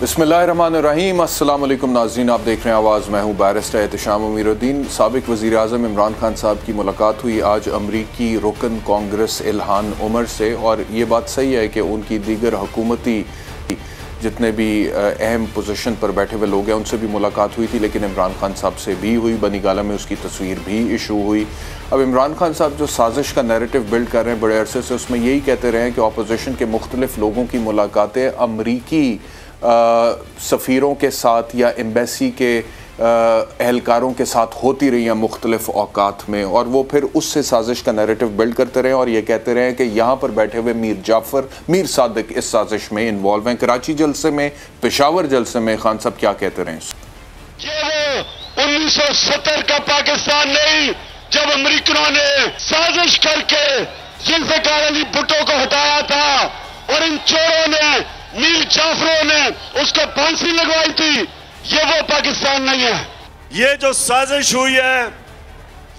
बिस्मिल्लाहिर्रहमानिर्रहीम। अस्सलाम वालेकुम नाज़रीन, आप देख रहे हैं आवाज़। मैं हूँ बैरिस्टर एहतशाम अमीरुद्दीन। साबिक़ वज़ीर आज़म इमरान खान साहब की मुलाकात हुई आज अमरीकी रुकन कांग्रेस इल्हान उमर से, और ये बात सही है कि उनकी दीगर हुकूमती जितने भी अहम पोजीशन पर बैठे हुए लोग हैं उनसे भी मुलाकात हुई थी, लेकिन इमरान खान साहब से भी हुई। बनी गाला में उसकी तस्वीर भी इशू हुई। अब इमरान खान साहब जो साजिश का नैरेटिव बिल्ड कर रहे हैं बड़े अरसे से, उसमें यही कहते रहे हैं कि अपोजिशन के मुख्तलिफ लोगों की मुलाकातें अमरीकी सफ़ीरों के साथ या एम्बेसी के एहलकारों के साथ होती रही हैं मुख्तलिफ औकात में, और वो फिर उससे साजिश का नैरेटिव बिल्ड करते रहे और ये कहते रहे कि यहाँ पर बैठे हुए मीर जाफ़र, मीर सादिक इस साजिश में इन्वॉल्व हैं। कराची जलसे में, पेशावर जलसे में खान साहब क्या कहते रहे? ये वो 1970 का पाकिस्तान नहीं, जब अमरीकनों ने साजिश करके जुल्फ़िकार अली भुट्टो को हटाया था और इन चोरों ने, मीर जाफरों ने उसको फांसी लगवाई थी। ये वो पाकिस्तान नहीं है। ये जो साजिश हुई है,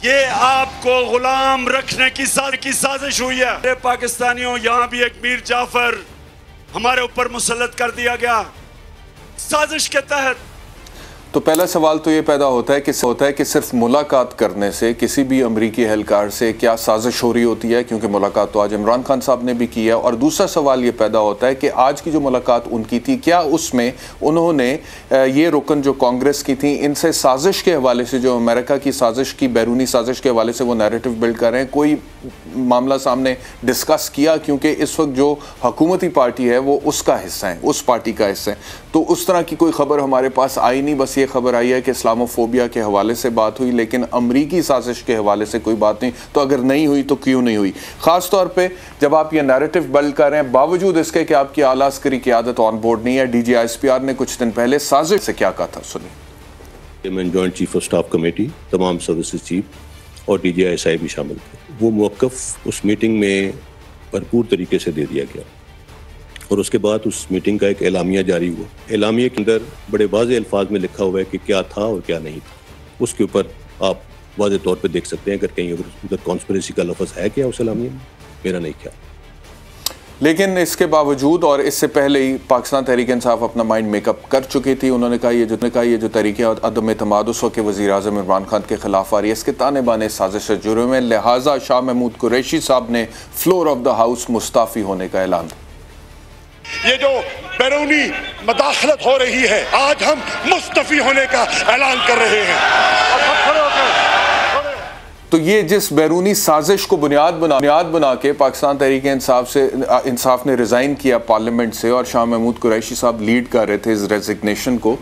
ये आपको गुलाम रखने की साजिश हुई है। ये पाकिस्तानियों, यहाँ भी एक मीर जाफर हमारे ऊपर मुसल्लत कर दिया गया साजिश के तहत। तो पहला सवाल तो ये पैदा होता है कि सिर्फ मुलाकात करने से किसी भी अमरीकी एहलकार से क्या साजिश हो रही होती है, क्योंकि मुलाकात तो आज इमरान खान साहब ने भी की है। और दूसरा सवाल ये पैदा होता है कि आज की जो मुलाकात उनकी थी, क्या उसमें उन्होंने ये रुकन जो कांग्रेस की थी इनसे साजिश के हवाले से, जो अमेरिका की साजिश की, बैरूनी साजिश के हवाले से वो नैरेटिव बिल्ड कर रहे हैं, कोई मामला सामने डिस्कस किया? क्योंकि इस वक्त जो हुकूमती पार्टी है वो उसका हिस्सा है, उस पार्टी का हिस्सा है, तो उस तरह की कोई खबर हमारे पास आई नहीं। बस ये खबर आई है कि इस्लामोफोबिया के हवाले से बात हुई, लेकिन अमरीकी साजिश के हवाले से कोई बात नहीं। तो अगर नहीं हुई तो क्यों नहीं हुई? ख़ास तौर पे जब आप ये नैरेटिव बिल्ड कर रहे हैं, बावजूद इसके कि आपकी आला अस्करी क़यादत ऑन बोर्ड नहीं है। DGISPR ने कुछ दिन पहले साजिश से क्या कहा था, सुनिए। Joint chief of staff committee, तमाम सर्विसेज चीफ और DGI भी शामिल थे। वो मौक़िफ़ उस मीटिंग में भरपूर तरीके से दे दिया गया और उसके बाद उस मीटिंग का एक एलामिया जारी हुआ। एलामिया के अंदर बड़े वाज़ेह अल्फाज में लिखा हुआ है कि क्या था और क्या नहीं था। उसके ऊपर आप वाज़ेह तौर पे देख सकते हैं अगर कहीं उधर कॉन्स्पिरेसी का लफ्ज़ है क्या उस एलामिया में, मेरा नहीं ख्याल। लेकिन इसके बावजूद और इससे पहले ही पाकिस्तान तहरीक इंसाफ अपना माइंड मेकअप कर चुकी थी। उन्होंने कहा ये जो तरीके और अदम एतमाद उस वक्त के वज़ीर आज़म इमरान खान के खिलाफ आ रही है, इसके ताने बाने साजिश से जुड़े हुए हैं। लिहाजा शाह महमूद कुरैशी साहब ने floor of the house Mustafi होने का ऐलान। ये जो बैरूनी मदाखलत हो रही है, आज हम मुस्तफी होने का ऐलान कर रहे हैं। तो ये जिस बैरूनी साजिश को बुनियाद बना के पाकिस्तान तहरीक इंसाफ ने रिज़ाइन किया पार्लियामेंट से, और शाह महमूद कुरैशी साहब लीड कर रहे थे इस रेजिग्नेशन को।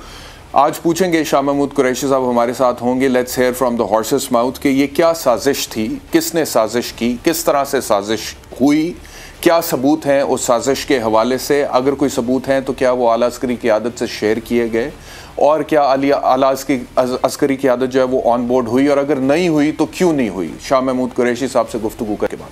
आज पूछेंगे शाह महमूद कुरैशी साहब हमारे साथ होंगे। Let's hair from the horses mouth कि ये क्या साजिश थी, किसने साजिश की, किस तरह से साजिश हुई, क्या सबूत हैं उस साजिश के हवाले से। अगर कोई सबूत हैं तो क्या वो आला अस्करी क़यादत से शेयर किए गए, और क्या आला अस्करी क़यादत जो है वो ऑन बोर्ड हुई, और अगर नहीं हुई तो क्यों नहीं हुई? शाह महमूद कुरैशी साहब से गुफ्तगू करके बाद।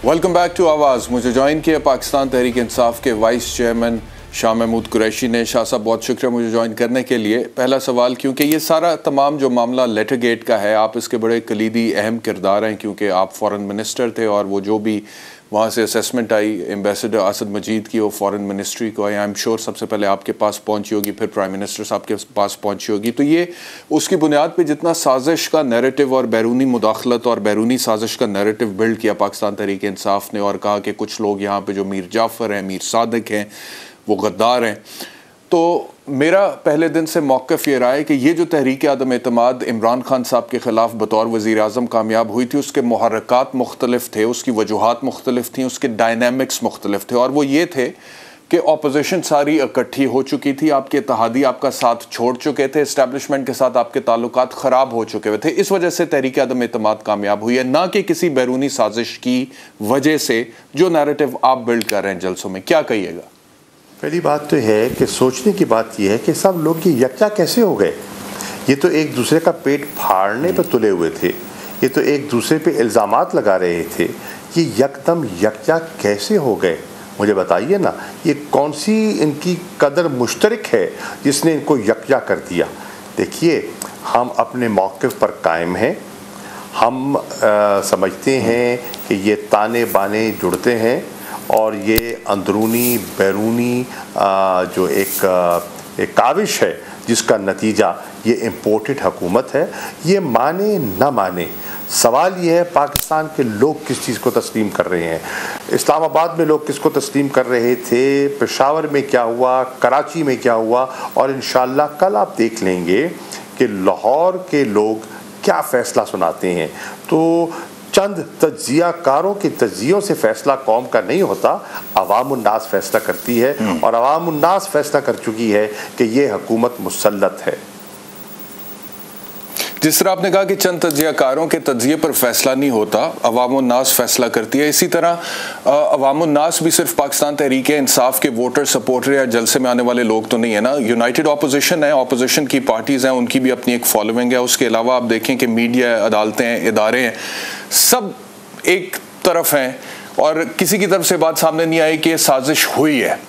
वेलकम बैक टू आवाज़। मुझे ज्वाइन किया पाकिस्तान तहरीक इंसाफ के वाइस चेयरमैन शाह महमूद कुरैशी ने। शाह साहब बहुत शुक्रिया मुझे ज्वाइन करने के लिए। पहला सवाल, क्योंकि ये सारा तमाम जो मामला लेटर गेट का है, आप इसके बड़े कलीदी अहम किरदार हैं, क्योंकि आप फॉरेन मिनिस्टर थे और वो जो भी वहाँ से असेसमेंट आई एम्बेसडर असद मजीद की, वो फॉरेन मिनिस्ट्री को आई एम श्योर सबसे पहले आपके पास पहुँची होगी, फिर प्राइम मिनिस्टर साहब के पास पहुँची होगी। तो ये उसकी बुनियाद पे जितना साजिश का नैरेटिव और बैरूनी मुदाखलत और बैरूनी साजिश का नैरेटिव बिल्ड किया पाकिस्तान तहरीक इंसाफ ने, और कहा कि कुछ लोग यहाँ पर जो मीर जाफ़र हैं, मीर सादिक हैं, वो गद्दार हैं। तो मेरा पहले दिन से मौक़िफ़ ये रहा है कि ये जो तहरीक आदम एतमाद इमरान खान साहब के ख़िलाफ़ बतौर वज़ीर आज़म कामयाब हुई थी, उसके मुहर्रिकात मुख्तलिफ थे, उसकी वजूहात मुख्तलिफ थी, उसके डायनामिक्स मुख्तलिफ थे, और वो ये थे कि अपोजिशन सारी इकट्ठी हो चुकी थी, आपके इत्तेहादी आपका साथ छोड़ चुके थे, इस्टेब्लिशमेंट के साथ आपके ताल्लुकात ख़राब हो चुके हुए थे। इस वजह से तहरीक आदम एतमाद कामयाब हुई है, ना कि किसी बैरूनी साजिश की वजह से जो नैरेटिव आप बिल्ड कर रहे हैं जलसों में। क्या कहिएगा? पहली बात तो है कि सोचने की बात यह है कि सब लोग ये यकजा कैसे हो गए। ये तो एक दूसरे का पेट फाड़ने पर तुले हुए थे, ये तो एक दूसरे पे इल्ज़ामात लगा रहे थे, ये यकदम यकजा कैसे हो गए? मुझे बताइए ना, ये कौन सी इनकी कदर मुश्तरक है जिसने इनको यकजा कर दिया? देखिए, हम अपने मौक़िफ़ पर कायम हैं, हम समझते हैं कि ये ताने बाने जुड़ते हैं और ये अंदरूनी बैरूनी जो एक काविश है जिसका नतीजा ये इम्पोर्टेड हुकूमत है। ये माने न माने, सवाल ये है पाकिस्तान के लोग किस चीज़ को तस्लीम कर रहे हैं। इस्लामाबाद में लोग किसको तस्लीम कर रहे थे, पेशावर में क्या हुआ, कराची में क्या हुआ, और इंशाअल्लाह कल आप देख लेंगे कि लाहौर के लोग क्या फ़ैसला सुनाते हैं। तो चंद तज्जियाकारों के तज्जियों से फ़ैसला कौम का नहीं होता, अवामुन्नास फ़ैसला करती है, और अवामुन्नास फ़ैसला कर चुकी है कि ये हुकूमत मुसल्लत है। जिस तरह आपने कहा कि चंद तज्जियाकारों के तज्जिए पर फैसला नहीं होता, अवामुन्नास फैसला करती है, इसी तरह अवामुन्नास भी सिर्फ पाकिस्तान तहरीक इंसाफ के वोटर, सपोर्टर या जलसे में आने वाले लोग तो नहीं है ना। यूनाइटेड ऑपोजिशन है, ऑपोजिशन की पार्टीज़ हैं, उनकी भी अपनी एक फॉलोइंग है। उसके अलावा आप देखें कि मीडिया, अदालतें हैं, इदारे हैं, सब एक तरफ हैं और किसी की तरफ से बात सामने नहीं आई कि ये साजिश हुई है।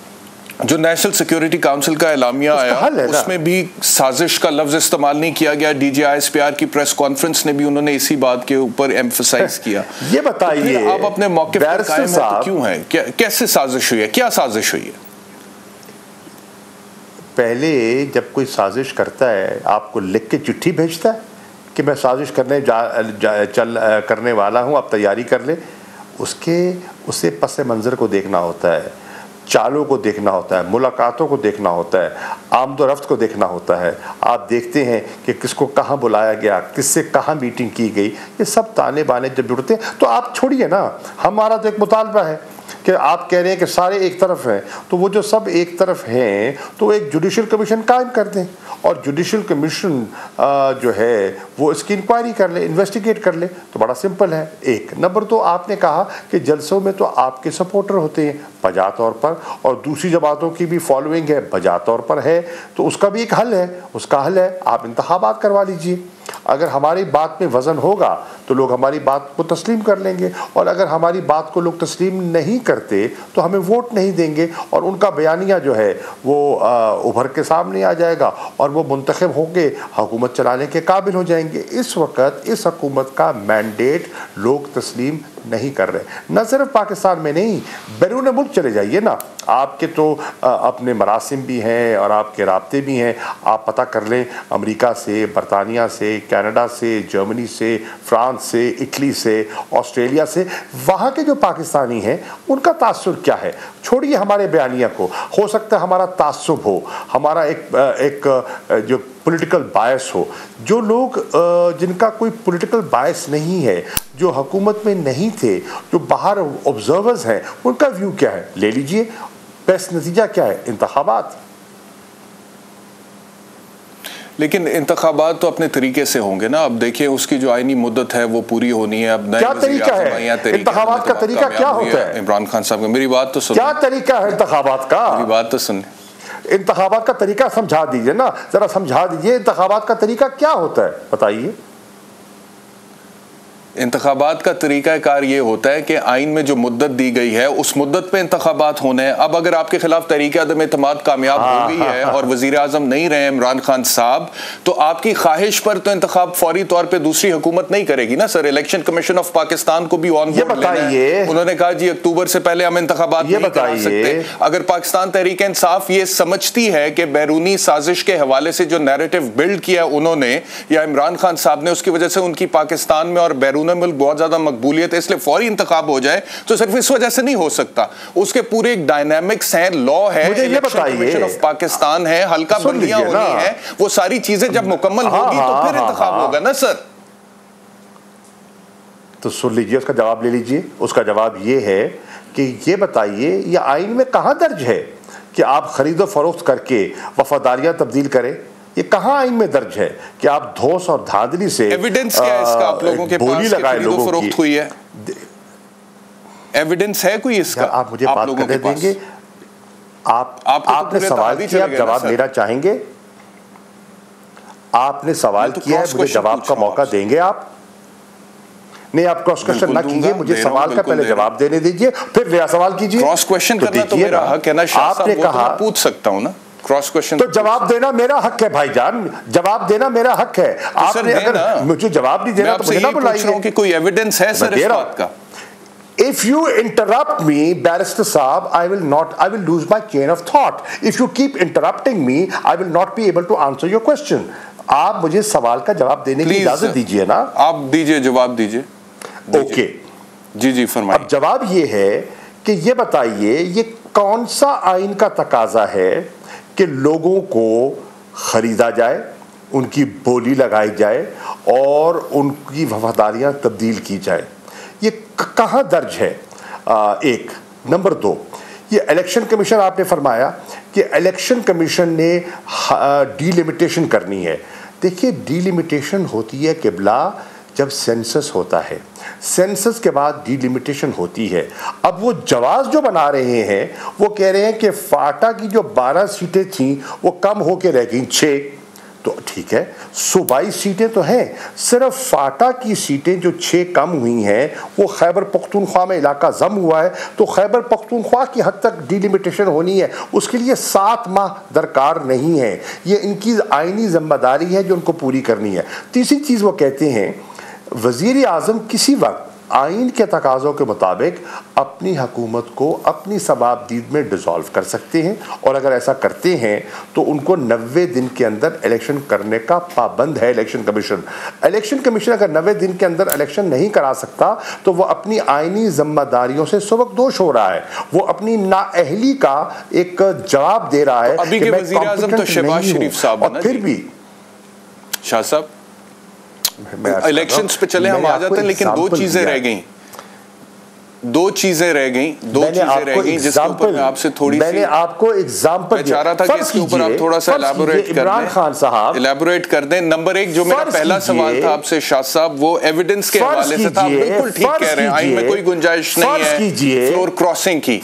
जो नेशनल सिक्योरिटी काउंसिल का एलामिया आया उसमें भी साजिश का लफ्ज इस्तेमाल नहीं किया गया। DGISPR की प्रेस कॉन्फ्रेंस ने भी उन्होंने इसी बात के ऊपर एम्फसाइज किया। ये बताइए आप अपने मौके पर कायम हैं तो क्यों है, कैसे साजिश हुई है, क्या साजिश हुई है? पहले जब कोई साजिश करता है आपको लिख के चिट्ठी भेजता है कि मैं साजिश करने वाला हूं, आप तैयारी कर ले। उसे पस मंज़र को देखना होता है, चालों को देखना होता है, मुलाकातों को देखना होता है, आमदोरफ्त को देखना होता है। आप देखते हैं कि किसको कहाँ बुलाया गया, किससे कहाँ मीटिंग की गई, ये सब ताने बाने जब जुड़ते हैं तो आप छोड़िए ना। हमारा तो एक मुतालबा है कि आप कह रहे हैं कि सारे एक तरफ हैं, तो वो जो सब एक तरफ हैं तो एक जुडिशल कमीशन कायम कर दें, और जुडिशल कमीशन जो है वो इसकी इंक्वायरी कर ले, इन्वेस्टिगेट कर ले। तो बड़ा सिंपल है। एक नंबर तो आपने कहा कि जलसों में तो आपके सपोर्टर होते हैं बजा तौर पर, और दूसरी जमातों की भी फॉलोइंग है बजा तौर पर है, तो उसका भी एक हल है। उसका हल है आप इंतखाबात करवा लीजिए। अगर हमारी बात में वज़न होगा तो लोग हमारी बात को तस्लीम कर लेंगे, और अगर हमारी बात को लोग तस्लीम नहीं करते तो हमें वोट नहीं देंगे, और उनका बयानिया जो है वो उभर के सामने आ जाएगा और वो मुंतखब होके हुकूमत चलाने के काबिल हो जाएंगे। इस वक्त इस हुकूमत का मैंडेट लोग तस्लीम नहीं कर रहे। न सिर्फ पाकिस्तान में नहीं, बैरून मुल्क चले जाइए ना, आपके तो अपने मरासिम भी हैं और आपके राब्ते भी हैं। आप पता कर लें अमेरिका से, बरतानिया से, कनाडा से, जर्मनी से, फ्रांस से, इटली से, ऑस्ट्रेलिया से, वहाँ के जो पाकिस्तानी हैं उनका तासुर क्या है। छोड़िए हमारे बयानिया को, हो सकता है हमारा तासुब हो, हमारा एक जो पॉलिटिकल बायस हो। जो लोग जिनका कोई पॉलिटिकल बायस नहीं है, जो हुकूमत में नहीं थे, जो बाहर ऑब्जर्वर्स हैं, उनका व्यू क्या है ले लीजिए। बेस्ट नतीजा क्या है? इंतखाबात। लेकिन इंतखाबात तो अपने तरीके से होंगे ना। अब देखिए उसकी जो आईनी मुद्दत है वो पूरी होनी है। अब क्या तरीका है इंतखाबात का? तरीका क्या होता है? इमरान खान साहब का, मेरी बात तो सुन। क्या तरीका है इंतखाबात का? मेरी बात तो सुन। इंतखाबात का तरीका समझा दीजिए ना, जरा समझा दीजिए। इंतखाबात का तरीका क्या होता है बताइए। इंतखाबात का तरीक़ाकार ये होता है कि आइन में जो मुद्दत दी गई है उस मुद्दत पे इंतखाबात होने हैं। अब अगर आपके खिलाफ तरीक़े अदम एतमाद कामयाब हो गई है और वज़ीर आज़म नहीं रहे इमरान खान साहब, तो आपकी ख्वाहिश पर तो इंतखाब फौरी तौर पे दूसरी हुकूमत नहीं करेगी ना sir. Election commission of Pakistan को भी ऑन बोर्ड लेना है। उन्होंने कहा जी अक्टूबर से पहले हम इंतखाबात नहीं करा सकते। अगर पाकिस्तान तहरीक इंसाफ ये समझती है कि बैरूनी साजिश के हवाले से जो नैरेटिव बिल्ड किया उन्होंने या इमरान खान साहब ने, उसकी वजह से उनकी पाकिस्तान में और बैरून मुल्क बहुत ज्यादा मकबूलियत है, इसलिए फौरी इंतखाब हो जाए, तो सिर्फ इस वजह से नहीं हो सकता। उसके पूरे एक डायनामिक्स हैं, लॉ है, इलेक्शन कमीशन ऑफ पाकिस्तान है, हल्का बंदियां होनी है, वो सारी चीजें जब मुकम्मल होगी तो फिर इंतखाब होगा ना सर। तो सुन लीजिए, उसका जवाब ले लीजिए। उसका जवाब ये है कि ये बताइए ये आइन में कहां दर्ज है कि आप खरीदो फरोख्त करके वफादारियां तब्दील करें? ये कहाँ आइन में दर्ज है कि आप धौंस और धांधली से एविडेंस क्या है इसका आप लोगों के बोली लगाए लोगों की फरोख्त हुई है? एविडेंस है कोई इसका? आप मुझे बात करने देंगे? आपने सवाल किया, आप जवाब लेना चाहेंगे? आपने सवाल किया है, मुझे जवाब का मौका देंगे आप? नहीं, आप क्रॉस क्वेश्चन ना कीजिए, मुझे सवाल का पहले जवाब देने दीजिए, फिर नया सवाल कीजिए। क्रॉस क्वेश्चन करना तो मेरा हक है ना। आपने कहा पूछ सकता हूं ना। क्रॉस क्वेश्चन तो जवाब देना मेरा हक है भाईजान, जवाब देना मेरा हक है। आपने अगर मुझे जवाब नहीं देना तो मुझे ना बुलाइए कि कोई एविडेंस है सर इस बात का। If you interrupt me, Barrister Saab, I will lose my chain of thought. If you keep interrupting me, I will not be able to answer your question. आप मुझे सवाल का जवाब देने की इजाजत दीजिए ना। आप दीजिए, जवाब दीजिए। ओके, जी जी फरमाइए। अब जवाब ये है कि ये बताइए ये कौन सा आइन का तकाजा है कि लोगों को खरीदा जाए, उनकी बोली लगाई जाए और उनकी वफादारियां तब्दील की जाए। ये कहाँ दर्ज है? एक नंबर 2, ये इलेक्शन कमीशन, आपने फरमाया कि इलेक्शन कमीशन ने डीलिमिटेशन करनी है। देखिए डीलिमिटेशन होती है किबला जब सेंसस होता है, सेंसस के बाद डीलिमिटेशन होती है। अब वो जवाब जो बना रहे हैं वो कह रहे हैं कि फाटा की जो 12 सीटें थीं वो कम होके रह गई 6, तो ठीक है 122 सीटें तो हैं, सिर्फ फाटा की सीटें जो 6 कम हुई हैं वो खैबर पख्तूनख्वा में इलाका जम हुआ है, तो खैबर पख्तूनख्वा की हद तक डीलिमिटेशन होनी है, उसके लिए 7 माह दरकार नहीं है। ये इनकी आइनी जिम्मेदारी है जो उनको पूरी करनी है। तीसरी चीज़ वो कहते हैं वज़ीर आज़म किसी वक्त आइन के तकाज़ों के मुताबिक अपनी हुकूमत को अपनी शबाबदीद में डिज़ोल्व कर सकते हैं, और अगर ऐसा करते हैं तो उनको 90 दिन के अंदर इलेक्शन करने का पाबंद है इलेक्शन कमीशन। इलेक्शन कमीशन अगर 90 दिन के अंदर इलेक्शन नहीं करा सकता तो वो अपनी आइनी जिम्मेदारियों से सुबकदोश हो रहा है, वो अपनी नाअहली का एक जवाब दे रहा है। अभी के वज़ीर आज़म तो शहबाज शरीफ साहब, और फिर भी शाह साहब इलेक्शंस पे चले हम आ जाते हैं, लेकिन दो चीजें रह गई जिसके ऊपर मैं आपसे थोड़ी सी आपको एग्जांपल चाह रहा था कि इसके ऊपर आप थोड़ा सा इलैबोरेट कर दें। इमरान खान साहब इलैबोरेट कर दें। नंबर 1 जो मेरा पहला सवाल था आपसे शाह साहब वो एविडेंस के हवाले से था। आप बिल्कुल ठीक कह रहे हैं, आइन में कोई गुंजाइश नहीं है फ्लोर क्रॉसिंग की,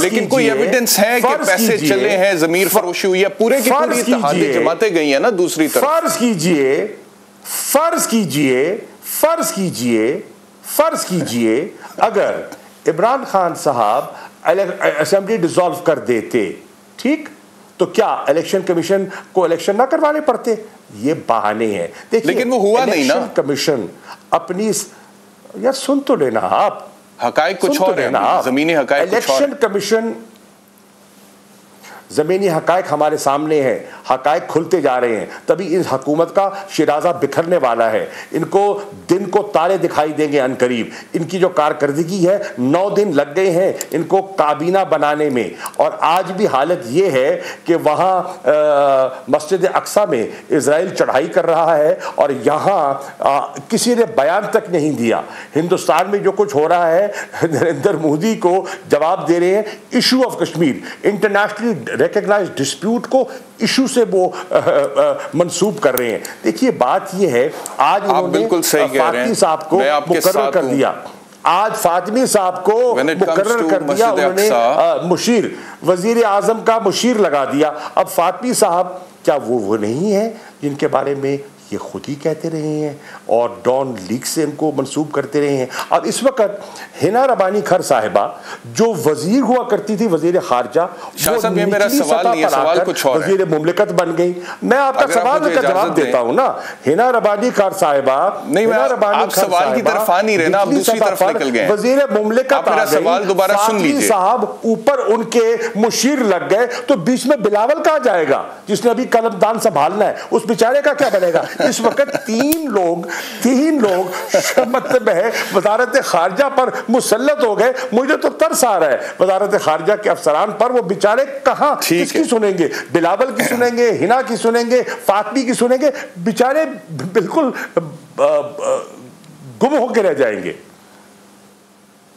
लेकिन कोई एविडेंस है कि पैसे चले हैं, जमीर फरोशी हुई है, पूरे की पूरी इत्तेहादी जमातें गई है ना दूसरी तरफ। फर्ज कीजिए अगर इमरान खान साहब असेंबली डिसॉल्व कर देते, ठीक, तो क्या इलेक्शन कमीशन को इलेक्शन ना करवाने पड़ते? ये बहाने हैं। देखिए लेकिन वो हुआ नहीं ना। कमीशन अपनी, यार सुन तो लेना आप, हकायक कुछ और है, जमीनी हकायक कुछ और। इलेक्शन कमीशन ज़मीनी हकायक हमारे सामने हैं, हकायक खुलते जा रहे हैं, तभी इस हुकूमत का शिराजा बिखरने वाला है। इनको दिन को तारे दिखाई देंगे अनकरीब। इनकी जो कारकर्दगी है 9 दिन लग गए हैं इनको काबीना बनाने में, और आज भी हालत ये है कि वहाँ मस्जिद अक्सा में इजराइल चढ़ाई कर रहा है और यहाँ किसी ने बयान तक नहीं दिया। हिंदुस्तान में जो कुछ हो रहा है नरेंद्र मोदी को जवाब दे रहे हैं issue of Kashmir, internationally recognised dispute को इशू से वो मंसूब कर रहे हैं। देखिए बात ये है, आज उन्होंने फातिमी साहब को मुकर्रर कर दिया, आज फातिमी साहब को मुकर्रर कर दिया उन्होंने, मुशीर वजीर आजम का मुशीर लगा दिया। अब फातिमी साहब क्या वो नहीं है जिनके बारे में ये खुद ही कहते रहे हैं और डॉन लीग से इनको मंसूब करते रहे हैं? अब इस वक्त हिना रबानी खर साहिबा जो वजीर हुआ करती थी, वजीर खारजा, वजीर मुमलिकत बन गई। मैं आपका सवाल का जवाब देता हूँ ना, हिना रबानी खर साहिबा, वजीर मुमलिकत साहब ऊपर उनके मुशीर लग गए, तो बीच में बिलावल कहाँ जाएगा जिसने अभी कलमदान संभालना है? उस बेचारे का क्या बनेगा? इस वक्त तीन लोग मतलब है वजारत खारजा पर मुसल्लत हो गए। मुझे तो तरस आ रहा है वजारत खारजा के अफसरान पर, वो बेचारे कहाँ किसकी सुनेंगे? बिलावल की सुनेंगे, हिना की सुनेंगे, फातिमी की सुनेंगे? बेचारे बिल्कुल गुम होकर रह जाएंगे।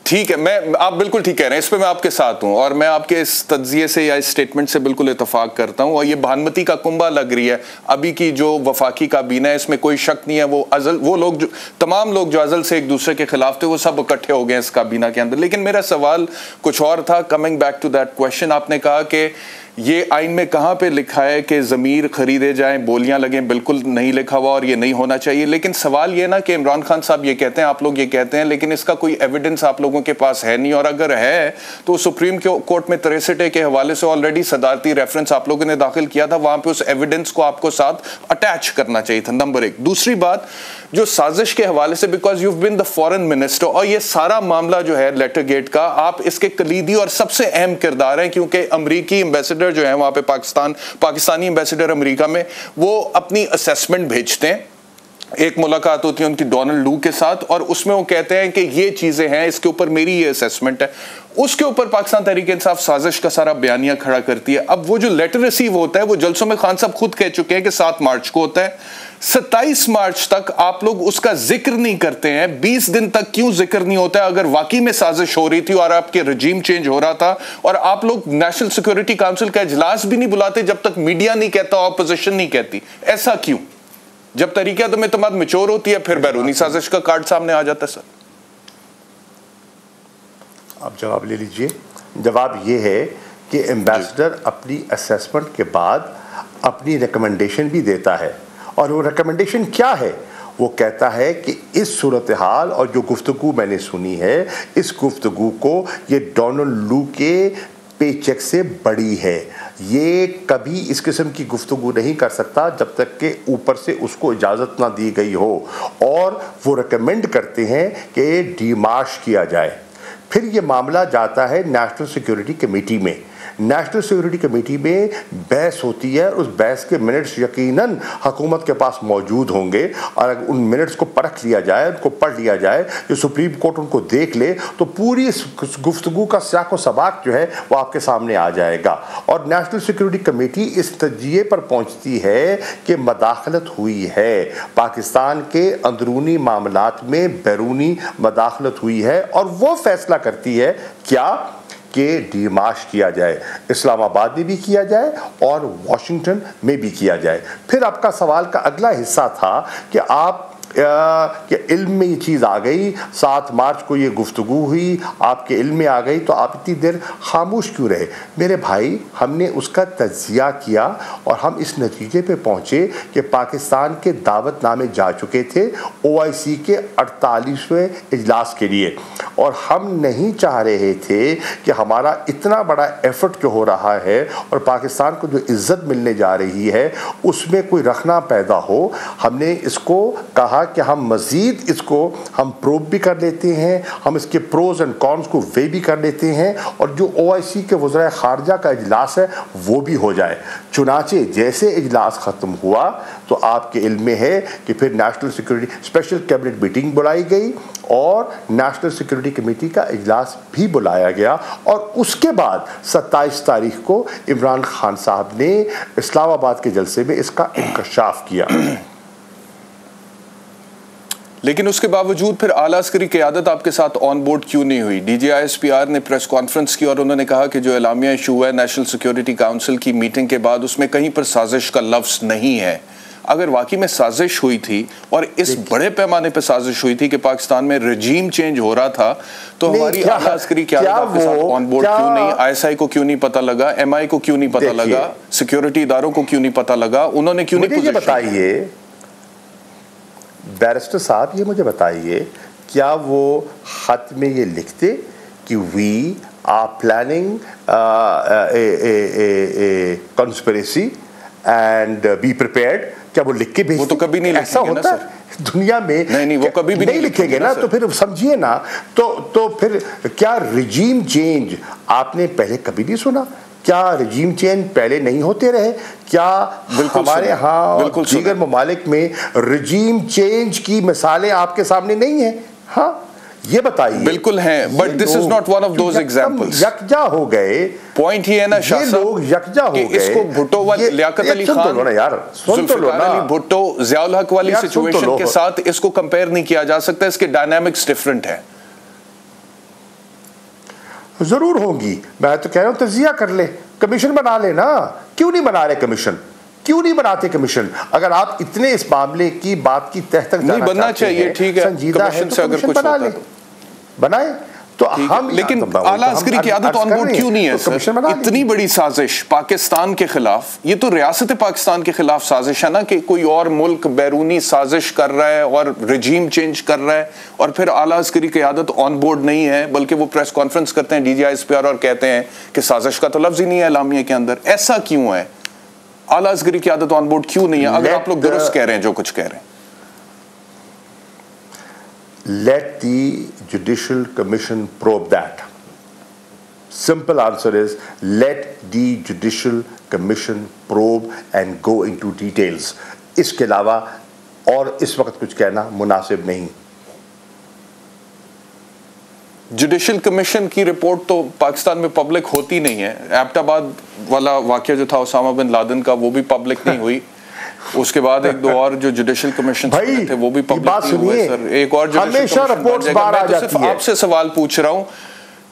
ठीक है, आप बिल्कुल ठीक कह रहे हैं, इस पे मैं आपके साथ हूं और मैं आपके इस तज्जिए से या इस स्टेटमेंट से बिल्कुल इतफाक करता हूं। और ये भानमती का कुंभा लग रही है अभी की जो वफाकी काबीना है, इसमें कोई शक नहीं है। वो लोग जो तमाम लोग जो अजल से एक दूसरे के खिलाफ थे वो सब इकट्ठे हो गए इस काबीना के अंदर। लेकिन मेरा सवाल कुछ और था। Coming back to that question, आपने कहा कि ये आइन में कहां पे लिखा है कि ज़मीर खरीदे जाएं, बोलियां लगें? बिल्कुल नहीं लिखा हुआ और ये नहीं होना चाहिए। लेकिन सवाल ये ना कि इमरान खान साहब ये कहते हैं, आप लोग ये कहते हैं, लेकिन इसका कोई एविडेंस आप लोगों के पास है नहीं, और अगर है तो सुप्रीम कोर्ट में 63A के हवाले से ऑलरेडी सदारती रेफरेंस आप लोगों ने दाखिल किया था, वहां पे उस एविडेंस को आपको साथ अटैच करना चाहिए था, नंबर 1। दूसरी बात, जो साजिश के हवाले से, because you been the foreign minister, और ये सारा मामला जो है लेटर गेट का, आप इसके कलीदी और सबसे अहम किरदार हैं, क्योंकि अमरीकी एम्बेसडर जो है वहां पे पाकिस्तानी एम्बेसडर अमेरिका में, वो अपनी असेसमेंट भेजते हैं। एक मुलाकात होती है उनकी डोनाल्ड लू के साथ, और उसमें वो कहते हैं कि ये चीजें हैं, इसके ऊपर मेरी ये असेसमेंट है। उसके ऊपर पाकिस्तान तहरीक इंसाफ साजिश का सारा बयानिया खड़ा करती है। अब वो जो लेटर रिसीव होता है, वो जलसों में खान साहब खुद कह चुके हैं कि 7 मार्च को होता है। 27 मार्च तक आप लोग उसका जिक्र नहीं करते हैं। 20 दिन तक क्यों जिक्र नहीं होता है? अगर वाकई में साजिश हो रही थी और आपके रजीम चेंज हो रहा था, और आप लोग नेशनल सिक्योरिटी काउंसिल का इजलास भी नहीं बुलाते जब तक मीडिया नहीं कहता, ऑपोजिशन नहीं कहती, ऐसा क्यों? जब तरीका तो एतमाद मैच्योर होती है, फिर बैरूनी साजिश का कार्ड सामने आ जाता है। सर आप जवाब ले लीजिए। जवाब ये है कि एम्बेसडर अपनी असेसमेंट के बाद अपनी रिकमेंडेशन भी देता है, और वो रिकमेंडेशन क्या है? वो कहता है कि इस सूरत हाल और जो गुफ्तगू मैंने सुनी है, इस गुफ्तगू को ये डोनाल्ड लू के पेचेक से बड़ी है, ये कभी इस किस्म की गुफ्तगू नहीं कर सकता जब तक कि ऊपर से उसको इजाज़त ना दी गई हो। और वो रिकमेंड करते हैं कि डिमाश किया जाए। फिर ये मामला जाता है नेशनल सिक्योरिटी कमेटी में। नेशनल सिक्योरिटी कमेटी में बहस होती है, उस बहस के मिनट्स यकीनन हुकूमत के पास मौजूद होंगे, और अगर उन मिनट्स को परख लिया जाए, उनको पढ़ लिया जाए, जो सुप्रीम कोर्ट उनको देख ले, तो पूरी गुफ्तगू का स्याक़ व सबाक़ जो है वो आपके सामने आ जाएगा। और नेशनल सिक्योरिटी कमेटी इस तजिए पर पहुँचती है कि मदाखलत हुई है, पाकिस्तान के अंदरूनी मामलात में बैरूनी मदाखलत हुई है, और वो फैसला करती है क्या कि डिमाश किया जाए, इस्लामाबाद में भी किया जाए और वाशिंगटन में भी किया जाए। फिर आपका सवाल का अगला हिस्सा था कि आप कि इल्म में ये चीज़ आ गई, 7 मार्च को ये गुफ्तगू हुई, आपके इल्म में आ गई, तो आप इतनी देर खामोश क्यों रहे? मेरे भाई, हमने उसका तज्जिया किया और हम इस नतीजे पे पहुँचे कि पाकिस्तान के दावतनामे जा चुके थे OIC के 48वें इजलास के लिए, और हम नहीं चाह रहे थे कि हमारा इतना बड़ा एफर्ट जो हो रहा है और पाकिस्तान को जो इज़्ज़त मिलने जा रही है उसमें कोई रखना पैदा हो। हमने इसको कहा कि हम मज़ीद इसको हम प्रोब भी कर लेते हैं, हम इसके प्रोज एंड कॉन्स को वे भी कर लेते हैं, और जो OIC के वज़राए ख़ारजा का इजलास है वो भी हो जाए। चुनाचे जैसे इजलास ख़त्म हुआ तो आपके इल्म में है कि फिर national security special cabinet meeting बुलाई गई और नेशनल सिक्योरिटी कमेटी का इजलास भी बुलाया गया, और उसके बाद 27 तारीख को इमरान खान साहब ने इस्लामाबाद के जलसे में इसका इंकशाफ किया। लेकिन उसके बावजूद फिर आला अस्करी क़यादत आपके साथ ऑन बोर्ड क्यों नहीं हुई? DGISPR ने प्रेस कॉन्फ्रेंस की और उन्होंने कहा कि जो एलामिया इशू है नेशनल सिक्योरिटी काउंसिल की मीटिंग के बाद, उसमें कहीं पर साजिश का लफ्ज़ नहीं है। अगर वाकई में साजिश हुई थी और इस बड़े पैमाने पर साजिश हुई थी कि पाकिस्तान में रजीम चेंज हो रहा था, तो हमारी आला अस्करी क़यादत आपके साथ ऑन बोर्ड क्यों नहीं? ISI को क्यों नहीं पता लगा? MI को क्यों नहीं पता लगा? सिक्योरिटी इदारों को क्यों नहीं पता लगा? उन्होंने क्यों नहीं? बताइए बैरिस्टर साहब, ये मुझे बताइए, क्या वो खत में ये लिखते कि we are planning conspiracy and be prepared? क्या वो लिख के भेजते? वो तो कभी नहीं ऐसा होता है दुनिया में? नहीं, वो कभी भी नहीं लिखेंगे ना, तो फिर समझिए ना, तो फिर क्या रजीम चेंज आपने पहले कभी नहीं सुना? क्या रजीम चेंज पहले नहीं होते रहे? क्या हमारे यहाँ दीगर ममालिक में रजीम चेंज की मिसालें आपके सामने नहीं है? हाँ, ये बताइए। बिल्कुल हैं, but this is not one of those examples. यकजा हो गए। पॉइंट ही है ना शाह साहब, लोग यकजा हो गए। इसको भुट्टो वाली लियाकत अली खान, सुन तो लो ना यार, सुन तो लो ना, भुट्टो ज़ियाउल हक वाली सिचुएशन के साथ इसको कंपेयर नहीं किया जा सकता। इसके डायनामिक्स डिफरेंट है। जरूर होंगी, मैं तो कह रहा हूं तजिया कर ले, कमीशन बना ले ना। क्यों नहीं बना रहे कमीशन? क्यों नहीं बनाते कमीशन? अगर आप इतने इस मामले की बात की तह तक नहीं बनना चाहिए, ठीक है, संजीदा है, तो कमीशन बना ले, बनाए। तो हम लेकिन आला अस्करी की आदत ऑन बोर्ड क्यों नहीं है सर? इतनी बड़ी साजिश पाकिस्तान के खिलाफ, ये तो रियासत पाकिस्तान के खिलाफ साजिश है ना, कि कोई और मुल्क बैरूनी साजिश कर रहा है और रजीम चेंज कर रहा है, और फिर आला अस्करी की आदत ऑन बोर्ड नहीं है, बल्कि वो प्रेस कॉन्फ्रेंस करते हैं DGISPR और कहते हैं कि साजिश का तो लफ्ज ही नहीं है एलामिया के अंदर। ऐसा क्यों है? आला अस्करी की आदत ऑन बोर्ड क्यों नहीं है, अगर आप लोग दुरुस्त कह रहे हैं जो कुछ कह रहे हैं? Let the Judicial Commission probe that. Simple answer is let the Judicial Commission probe and go into details. इसके अलावा और इस वक्त कुछ कहना मुनासिब नहीं। जुडिशल कमीशन की रिपोर्ट तो पाकिस्तान में पब्लिक होती नहीं है। एबटाबाद वाला वाकया जो था उसामा बिन लादेन का, वो भी पब्लिक नहीं हुई। उसके बाद एक दो और जो जुडिशल कमीशन थे वो भी पब्लिक नहीं हुए सर। एक और हमेशा रिपोर्ट्स बाहर आ जाती है। आपसे सवाल पूछ रहा हूं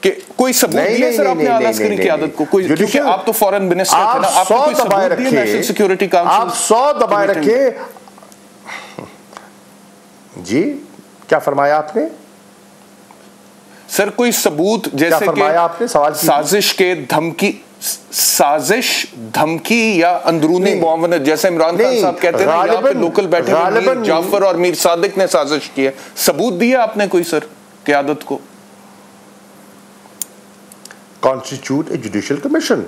कि कोई सबूत दिया सर आपने आला अस्करी की आदत को? कोई, क्योंकि आप तो फॉरेन मिनिस्टर थे ना, आपने कोई सबूत दिया नेशनल सिक्योरिटी काउंसिल? आप 100 दबाए रखे जी। क्या फरमाया आपने सर? कोई सबूत जैसे कि आपने सवाल साजिश के साजिश धमकी या अंदरूनी मुआवनत, जैसे इमरान खान साहब कहते हैं यहाँ पे लोकल बैठे हुए मीर जाफर और मीर सादिक ने साजिश की है, सबूत दिया आपने कोई सर क़यादत को? Constitute a judicial commission,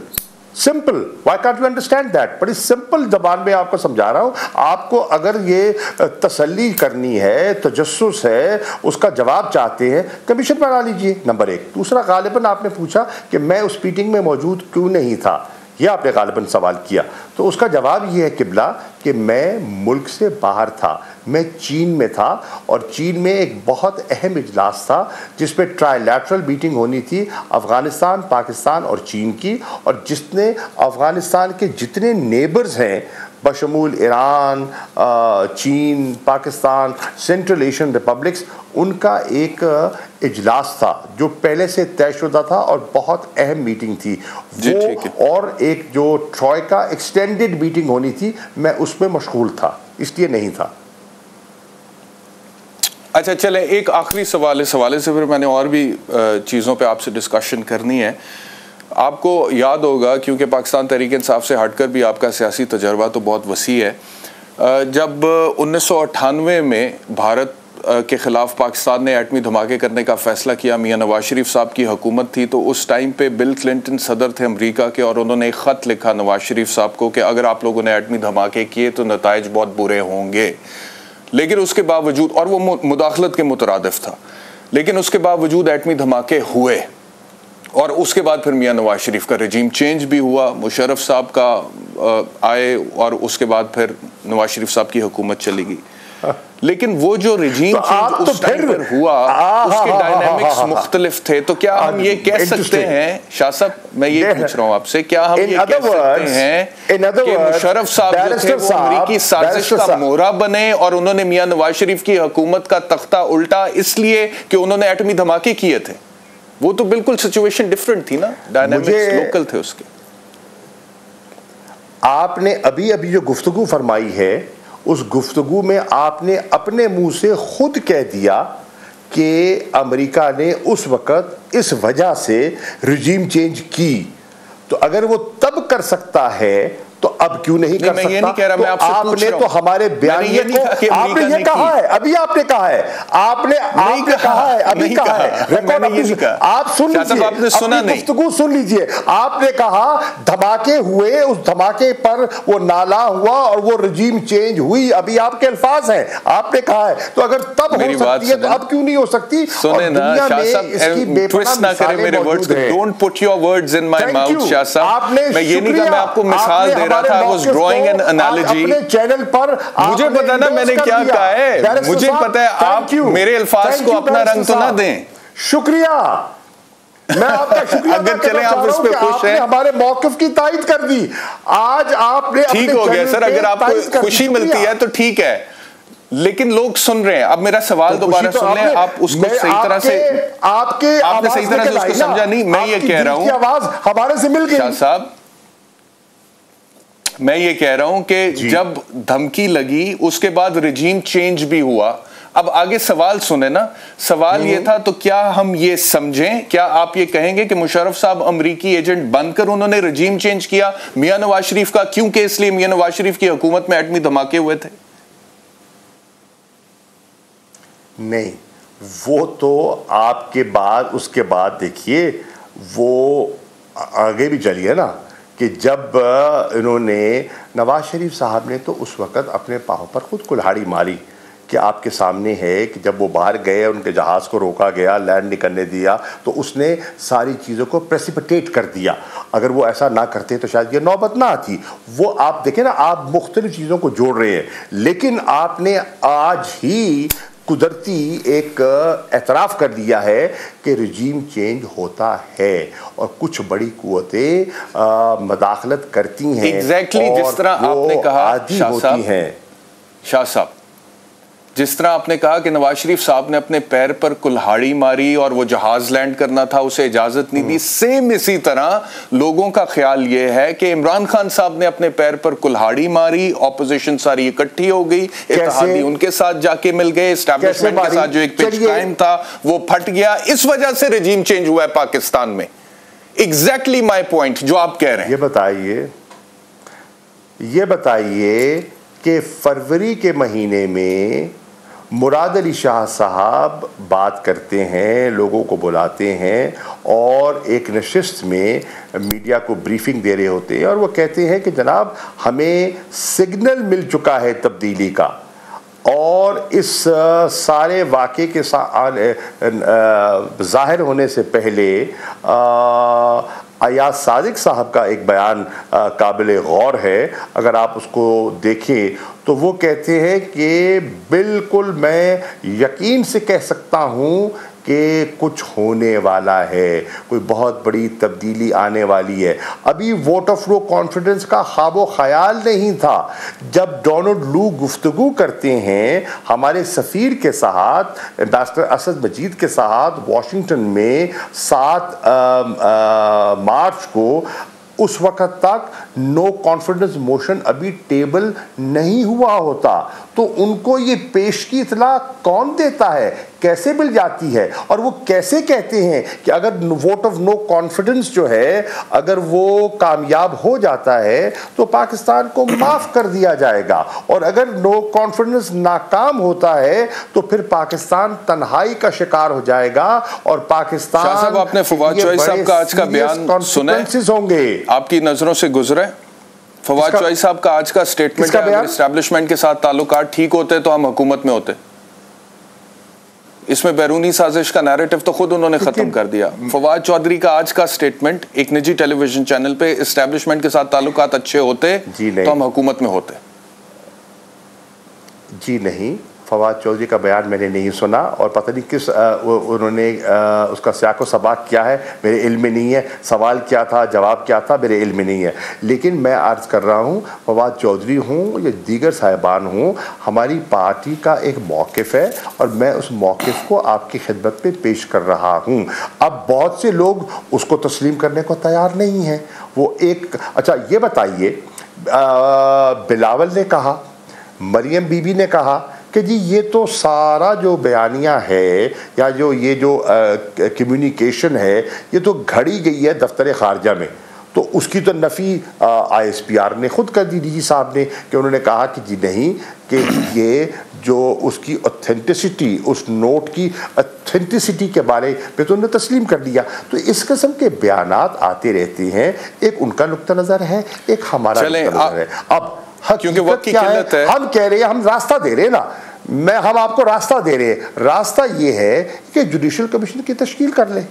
simple. Why can't you understand that? बड़ी सिंपल जबान में आपको समझा रहा हूं। आपको अगर ये तसल्ली करनी है, तजस्सुस है, उसका जवाब चाहते हैं, कमीशन बना लीजिए, नंबर 1। दूसरा, गालिबन आपने पूछा कि मैं उस मीटिंग में मौजूद क्यों नहीं था, यह आपने गालिबन सवाल किया, तो उसका जवाब यह है किबला कि मैं मुल्क से बाहर था, मैं चीन में था, और चीन में एक बहुत अहम इजलास था जिसमें ट्राइलैटरल मीटिंग होनी थी अफ़गानिस्तान, पाकिस्तान और चीन की, और जिसने अफ़गानिस्तान के जितने नेबर्स हैं बशमूल ईरान, चीन, पाकिस्तान, सेंट्रल एशियन रिपब्लिक्स, उनका एक इजलास था जो पहले से तयशुदा था और बहुत अहम मीटिंग थी वो। और एक जो ट्रॉयका एक्सटेंडेड मीटिंग होनी थी, मैं उसमें मशगूल था, इसलिए नहीं था। अच्छा चले, एक आखिरी सवाल, इस हवाले से फिर मैंने और भी चीज़ों पे आपसे डिस्कशन करनी है। आपको याद होगा, क्योंकि पाकिस्तान तहरीक इंसाफ से हटकर भी आपका सियासी तजर्बा तो बहुत वसी है, जब 1998 में भारत के ख़िलाफ़ पाकिस्तान ने एटमी धमाके करने का फ़ैसला किया, मियां नवाज शरीफ साहब की हुकूमत थी, तो उस टाइम पे बिल क्लिंटन सदर थे अमेरिका के, और उन्होंने एक ख़त लिखा नवाज शरीफ साहब को कि अगर आप लोगों ने एटमी धमाके किए तो नताइज बहुत बुरे होंगे। लेकिन उसके बावजूद, और वो मुदाखलत के मुतरादिफ था, लेकिन उसके बावजूद एटमी धमाके हुए, और उसके बाद फिर मियां नवाज शरीफ का रजीम चेंज भी हुआ, मुशर्रफ साहब का आए, और उसके बाद फिर नवाज शरीफ साहब की हुकूमत चली गई। लेकिन वो जो रजीम चेंज उस टाइम पर हुआ, उसके डायनामिक्स मुख्तलिफ थे। तो क्या हम ये कह सकते हैं, शाह साहब मैं ये पूछ रहा हूँ आपसे, क्या हम ये कह सकते हैं कि मुशर्रफ साहब जो थे वो अमेरिकी साजिश का मोहरा बने और उन्होंने मियां नवाज शरीफ की हुकूमत का तख्ता उल्टा इसलिए कि उन्होंने एटमी धमाके किए थे? वो तो बिल्कुल सिचुएशन डिफरेंट थी ना, डायनामिक्स लोकल थे उसके। आपने अभी अभी जो गुफ्तगू फरमाई है, उस गुफ्तगू में आपने अपने मुंह से खुद कह दिया कि अमेरिका ने उस वक़्त इस वजह से रजीम चेंज की। तो अगर वो तब कर सकता है तो अब क्यों नहीं कर सकता? मैं ये नहीं कह रहा, मैं आपसे आपने तो हमारे बयानिए को आपने ये कहा है, अभी आपने कहा है, आपने कहा है, अभी कहा है, रिकॉर्ड आप सुन लीजिए, आपने सुना नहीं, गुफ्तगू सुन लीजिए। आपने कहा धमाके हुए, उस धमाके पर वो नाला हुआ और वो रजीम चेंज हुई, अभी आपके अल्फाज हैं, आपने कहा है। तो अगर तब हो सकती है तो अब क्यों नहीं हो सकती? सुने ना शाह साहब, ट्विस्ट ना करें मेरे वर्ड्स को, don't put your words in my mouth Shah साहब। मैं ये नहीं कहा, मैं आपको मिसाल दे रहा था, I was drawing an analogy। अपने चैनल पर मुझे पता ना मैंने क्या कहा है, मुझे पता है, आप मेरे अल्फाज को अपना रंग तो ना दें। शुक्रिया, मैं आपका शुक्रिया अगर चले आप इस पे खुश हैं, हमारे मौक़िफ़ की तायद कर दी। आज आपने ठीक हो गया सर, अगर आपको खुशी मिलती है तो ठीक है, लेकिन लोग सुन रहे हैं। अब मेरा सवाल दोबारा सुन लें, आप उसको सही तरह से, आपने सही तरह से उसको समझा नहीं। मैं ये कह रहा हूं, आवाज हमारे से मिल गई। शाह साहब, मैं ये कह रहा हूं कि जब धमकी लगी उसके बाद रजीम चेंज भी हुआ, अब आगे सवाल सुने ना, सवाल ये था, तो क्या हम ये समझें, क्या आप ये कहेंगे कि मुशर्रफ साहब अमरीकी एजेंट बनकर उन्होंने रजीम चेंज किया? मियां नवाज शरीफ का क्यों केस लिए? मियां नवाज शरीफ की हुकूमत में एटमी धमाके हुए थे? नहीं, वो तो आपके बाद, उसके बाद देखिए वो आगे भी चली है ना, कि जब इन्होंने नवाज शरीफ साहब ने तो उस वक़्त अपने पाँव पर खुद कुल्हाड़ी मारी, कि आपके सामने है कि जब वो बाहर गए, उनके जहाज़ को रोका गया, लैंड नहीं करने दिया, तो उसने सारी चीज़ों को प्रेसिपिटेट कर दिया। अगर वो ऐसा ना करते तो शायद ये नौबत ना आती। वो आप देखें ना, आप मुख्तलिफ चीज़ों को जोड़ रहे हैं, लेकिन आपने आज ही कुदरती एक एतराफ़ कर दिया है कि रजीम चेंज होता है और कुछ बड़ी कुव्वतें मदाखलत करती हैं। एग्जैक्टली जिस तरह आपने कहा शाह साहब, जिस तरह आपने कहा कि नवाज शरीफ साहब ने अपने पैर पर कुल्हाड़ी मारी और वो जहाज लैंड करना था, उसे इजाजत नहीं दी, सेम इसी तरह लोगों का ख्याल ये है कि इमरान खान साहब ने अपने पैर पर कुल्हाड़ी मारी, ऑपोजिशन सारी इकट्ठी हो गई, इत्तेहादी उनके साथ जाके मिल गए, एस्टैब्लिशमेंट के साथ जो एक पिच कायम था वो फट गया, इस वजह से रजीम चेंज हुआ है पाकिस्तान में। एग्जैक्टली माय पॉइंट जो आप कह रहे हैं। ये बताइए कि फरवरी के महीने में मुराद अली शाह साहब बात करते हैं, लोगों को बुलाते हैं और एक नशिस्त में मीडिया को ब्रीफिंग दे रहे होते हैं और वो कहते हैं कि जनाब हमें सिग्नल मिल चुका है तब्दीली का, और इस सारे वाक़े के ज़ाहिर होने से पहले अयाज सादिक साहब का एक बयान काबिल गौर है, अगर आप उसको देखें तो वो कहते हैं कि बिल्कुल मैं यकीन से कह सकता हूँ कि कुछ होने वाला है, कोई बहुत बड़ी तब्दीली आने वाली है। अभी वोट ऑफ नो कॉन्फिडेंस का ख्वाबो ख्याल नहीं था। जब डोनाल्ड लू गुफ्तगू करते हैं हमारे सफ़ीर के साथ, एम्बेसडर असद मजीद के साथ वाशिंगटन में 7 मार्च को, उस वक़्त तक नो कॉन्फिडेंस मोशन अभी टेबल नहीं हुआ होता, तो उनको ये पेश की इतला कौन देता है, कैसे मिल जाती है? और वो कैसे कहते हैं कि अगर वोट ऑफ नो कॉन्फिडेंस जो है अगर वो कामयाब हो जाता है तो पाकिस्तान को माफ़ कर दिया जाएगा, और अगर नो कॉन्फिडेंस नाकाम होता है तो फिर पाकिस्तान तन्हाई का शिकार हो जाएगा और पाकिस्तान। शाह साहब, आपने फवाद चौधरी साहब का आज का बयान सुना होंगे, आपकी नज़रों से गुजरे? फवाद चौधरी साहब का आज का स्टेटमेंट है, अगर एस्टैब्लिशमेंट के साथ ताल्लुकात ठीक होते तो हम हुकूमत में होते। इसमें बैरूनी साजिश का नैरेटिव तो खुद उन्होंने खत्म कर दिया। फवाद चौधरी का आज का स्टेटमेंट एक निजी टेलीविजन चैनल पे, एस्टैब्लिशमेंट के साथ ताल्लुकात अच्छे होते तो हम हुकूमत में होते। जी नहीं, फवाद चौधरी का बयान मैंने नहीं सुना और पता नहीं किस उन्होंने उसका सियाको सबाक क्या है मेरे इल्म में नहीं है, सवाल क्या था, जवाब क्या था, मेरे इल्म में नहीं है। लेकिन मैं अर्ज़ कर रहा हूँ, फवाद चौधरी हूँ या दीगर साहिबान हूँ, हमारी पार्टी का एक मौक़िफ़ है और मैं उस मौक़िफ़ को आपकी खिदमत में पेश कर रहा हूँ। अब बहुत से लोग उसको तस्लीम करने को तैयार नहीं हैं। वो एक, अच्छा ये बताइए, बिलावल ने कहा, मरियम बीबी ने कहा कि जी ये तो सारा जो बयानिया है या जो ये जो कम्युनिकेशन है ये तो घड़ी गई है दफ्तर खारजा में, तो उसकी तो नफ़ी ISPR ने खुद कर दी, डीजी साहब ने, कि उन्होंने कहा कि जी नहीं, कि ये जो उसकी ऑथेंटिसिटी, उस नोट की ऑथेंटिसिटी के बारे में तो उन्होंने तस्लीम कर दिया। तो इस किस्म के बयानात आते रहते हैं, एक उनका नुक्ता नज़र है, एक हमारा नुक्ता नज़र है। अब क्योंकि वक्त की किल्लत है, हम कह रहे हैं, हम रास्ता दे रहे हैं ना, हम आपको रास्ता दे रहे हैं। रास्ता ये है कि जुडिशल कमीशन की तश्कील कर ले।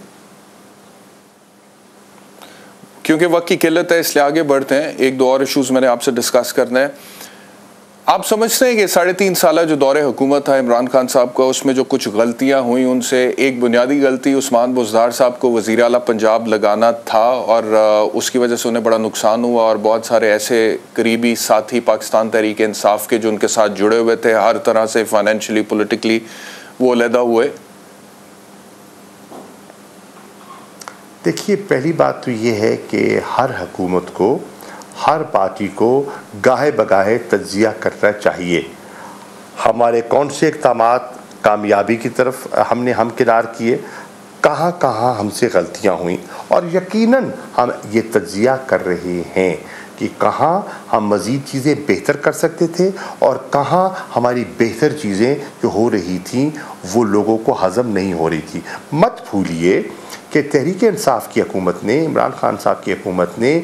क्योंकि वक्त की किल्लत है इसलिए आगे बढ़ते हैं। एक दो और इशूज़ मैंने आपसे डिस्कस करना है। आप समझते हैं कि 3.5 साल जो दौरे हुकूमत था इमरान खान साहब का, उसमें जो कुछ गलतियां हुई, उनसे एक बुनियादी गलती उस्मान बुज़दार साहब को वज़ीर आला पंजाब लगाना था और उसकी वजह से उन्हें बड़ा नुकसान हुआ और बहुत सारे ऐसे करीबी साथी पाकिस्तान तहरीक इंसाफ के जो उनके साथ जुड़े हुए थे हर तरह से फाइनेंशियली, पॉलिटिकली, वो अलहदा हुए? देखिए, पहली बात तो ये है कि हर हुकूमत को, हर पार्टी को गाहे बगाहे तज्जिया करना चाहिए। हमारे कौन से इक़दामात कामयाबी की तरफ हमने हमकिनार किए, कहाँ कहाँ हमसे गलतियाँ हुई, और यकीनन हम ये तज्जिया कर रहे हैं कि कहाँ हम मज़ीद चीज़ें बेहतर कर सकते थे और कहाँ हमारी बेहतर चीज़ें जो हो रही थी वो लोगों को हज़म नहीं हो रही थी। मत भूलिए कि तहरीक इंसाफ की हुकूमत ने, इमरान खान साहब की हुकूमत ने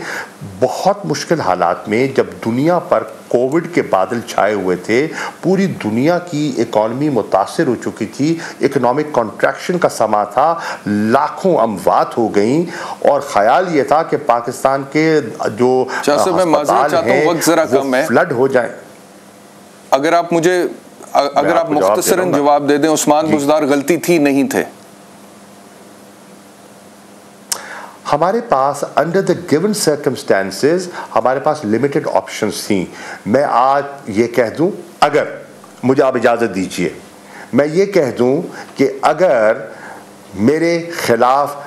बहुत मुश्किल हालात में, जब दुनिया पर कोविड के बादल छाए हुए थे, पूरी दुनिया की इकॉनमी मुतासर हो चुकी थी, इकोनॉमिक कॉन्ट्रैक्शन का समा था, लाखों अमवात हो गई, और ख्याल ये था कि पाकिस्तान के जो अस्पताल हैं वो फ्लड हो जाए। अगर आप मुझे मुख्तसरन जवाब दे दें, उस्मान बुज़दार गलती थी नहीं थे? हमारे पास अंडर द गिवन सर्कमस्टेंसेस हमारे पास लिमिटेड ऑप्शंस थी। मैं आज ये कह दूं, अगर मुझे आप इजाज़त दीजिए, मैं ये कह दूं कि अगर मेरे खिलाफ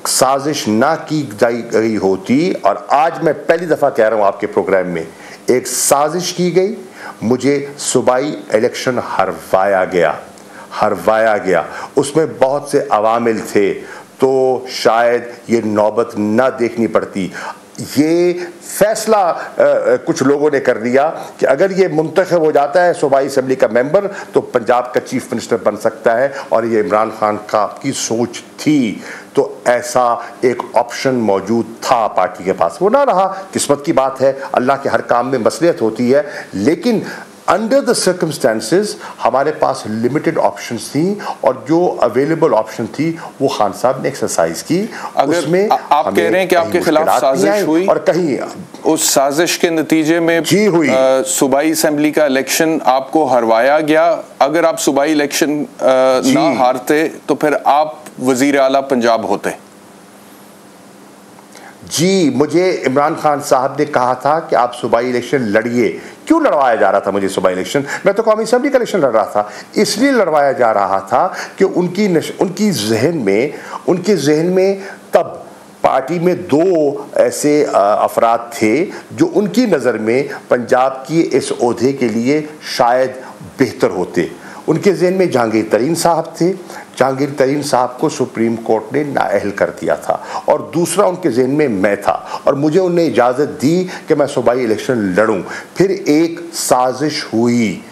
साजिश ना की गई होती, और आज मैं पहली दफ़ा कह रहा हूँ आपके प्रोग्राम में, एक साजिश की गई, मुझे सूबाई इलेक्शन हरवाया गया, उसमें बहुत से अवामिल थे, तो शायद ये नौबत ना देखनी पड़ती। ये फैसला कुछ लोगों ने कर लिया कि अगर ये मुंतखब हो जाता है सूबाई असम्बली का मेंबर तो पंजाब का चीफ मिनिस्टर बन सकता है, और ये इमरान खान का की सोच थी, तो ऐसा एक ऑप्शन मौजूद था पार्टी के पास। वो ना रहा, किस्मत की बात है, अल्लाह के हर काम में मसलियत होती है, लेकिन अंडर द सर्कमस्टेंसेस हमारे पास लिमिटेड ऑप्शंस थी, और जो अवेलेबल ऑप्शन थी वो खान साहब ने एक्सरसाइज की। अगर उसमें आप कह रहे हैं कि आपके खिलाफ साजिश हुई, और कहीं उस साजिश के नतीजे में सूबाई असेंबली का इलेक्शन आपको हरवाया गया, अगर आप सूबाई इलेक्शन ना हारते तो फिर आप वजीर आला पंजाब होते? जी, मुझे इमरान खान साहब ने कहा था कि आप सूबाई इलेक्शन लड़िए। क्यों लड़वाया जा रहा था मुझे सूबाई इलेक्शन? मैं तो कौमी असेंबली का इलेक्शन लड़ रहा था। इसलिए लड़वाया जा रहा था कि उनकी जहन में तब पार्टी में दो ऐसे अफराद थे जो उनकी नज़र में पंजाब की इस ओहदे के लिए शायद बेहतर होते। उनके जहन में जहांगीर तरीन साहब थे, जहांगीर तरीन साहब को सुप्रीम कोर्ट ने नाअहल कर दिया था, और दूसरा उनके जहन में मैं था, और मुझे उन्हें इजाज़त दी कि मैं सूबाई इलेक्शन लड़ूं। फिर एक साजिश हुई